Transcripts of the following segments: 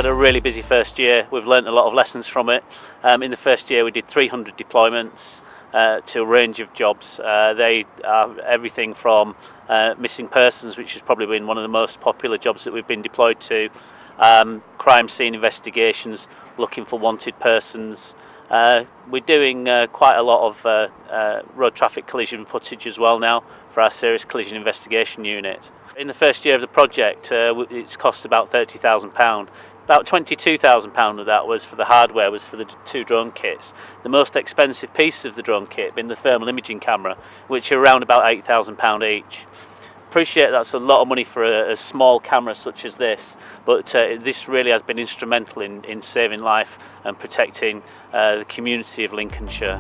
a really busy first year. We've learnt a lot of lessons from it. In the first year we did 300 deployments to a range of jobs. They are everything from missing persons, which has probably been one of the most popular jobs that we've been deployed to, crime scene investigations, looking for wanted persons. We're doing quite a lot of road traffic collision footage as well now for our serious collision investigation unit. In the first year of the project, it's cost about £30,000. About £22,000 of that was for the hardware, was for the 2 drone kits. The most expensive piece of the drone kit being the thermal imaging camera, which are around about £8,000 each. Appreciate that's a lot of money for a small camera such as this, but this really has been instrumental in saving life and protecting the community of Lincolnshire.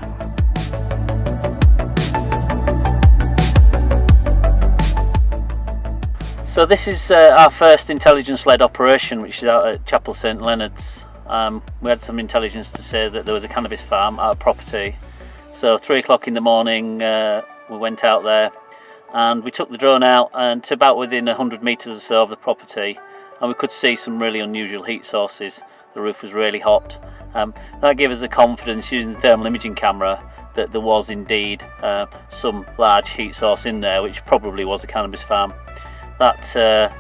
So this is our first intelligence-led operation, which is out at Chapel St Leonard's. We had some intelligence to say that there was a cannabis farm at a property. So 3 o'clock in the morning we went out there and we took the drone out and to about within 100 metres or so of the property, and we could see some really unusual heat sources. The roof was really hot. That gave us the confidence, using the thermal imaging camera, that there was indeed some large heat source in there, which probably was a cannabis farm. That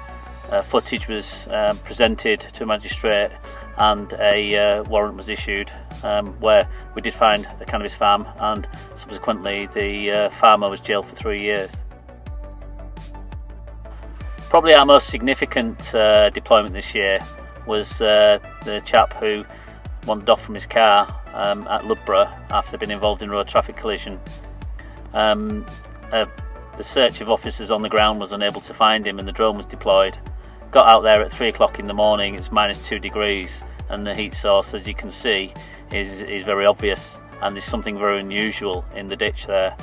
footage was presented to a magistrate and a warrant was issued, where we did find the cannabis farm, and subsequently the farmer was jailed for 3 years. Probably our most significant deployment this year was the chap who wandered off from his car at Loughborough after being involved in a road traffic collision. The search of officers on the ground was unable to find him, and the drone was deployed. Got out there at 3 o'clock in the morning. It's -2 degrees, and the heat source, as you can see, is very obvious, and there's something very unusual in the ditch there.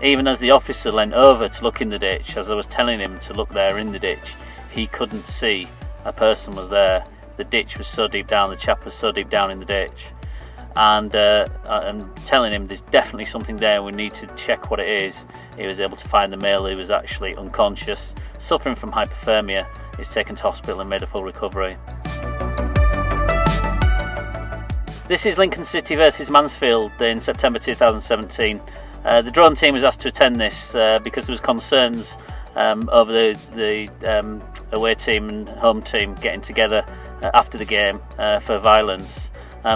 Even as the officer leant over to look in the ditch, as I was telling him to look there in the ditch, he couldn't see a person was there. The ditch was so deep down, the chap was so deep down in the ditch. And I'm telling him there's definitely something there, we need to check what it is. He was able to find the male who was actually unconscious, suffering from hypothermia. He's taken to hospital and made a full recovery. This is Lincoln City versus Mansfield in September 2017. The drone team was asked to attend this because there was concerns over the away team and home team getting together after the game for violence.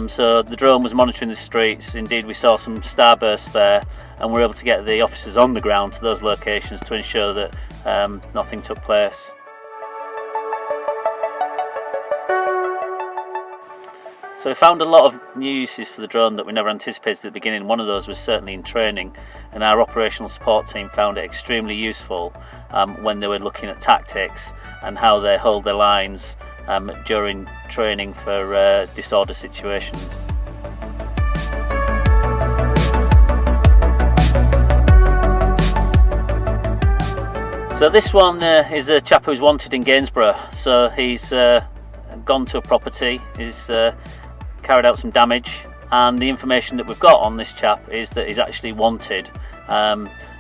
So the drone was monitoring the streets. Indeed, we saw some starbursts there, and we were able to get the officers on the ground to those locations to ensure that nothing took place. So we found a lot of new uses for the drone that we never anticipated at the beginning. One of those was certainly in training, and our operational support team found it extremely useful when they were looking at tactics and how they hold their lines during training for disorder situations. So this one is a chap who's wanted in Gainsborough. So he's gone to a property, he's carried out some damage, and the information that we've got on this chap is that he's actually wanted.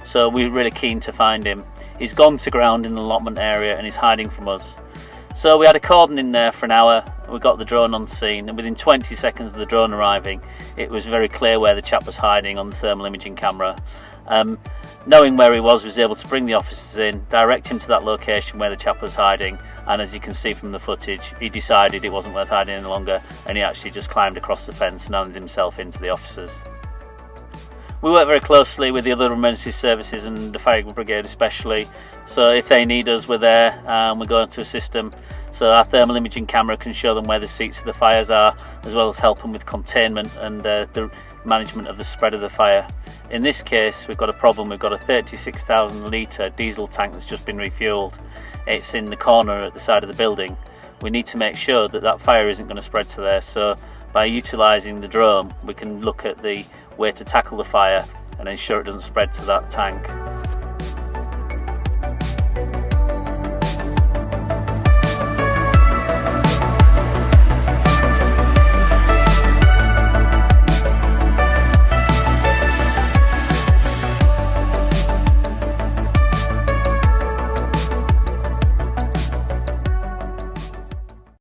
So we're really keen to find him. He's gone to ground in the allotment area and he's hiding from us. So we had a cordon in there for an hour, we got the drone on scene, and within 20 seconds of the drone arriving, it was very clear where the chap was hiding on the thermal imaging camera. Knowing where he was able to bring the officers in, direct him to that location where the chap was hiding, and as you can see from the footage, he decided it wasn't worth hiding any longer, and he actually just climbed across the fence and handed himself into the officers. We work very closely with the other emergency services and the fire brigade especially, so if they need us, we're there and we're going to assist them. So our thermal imaging camera can show them where the seats of the fires are, as well as help them with containment and the management of the spread of the fire. In this case, we've got a problem. We've got a 36,000 litre diesel tank that's just been refuelled. It's in the corner at the side of the building. We need to make sure that that fire isn't going to spread to there, so by utilising the drone we can look at the way to tackle the fire and ensure it doesn't spread to that tank.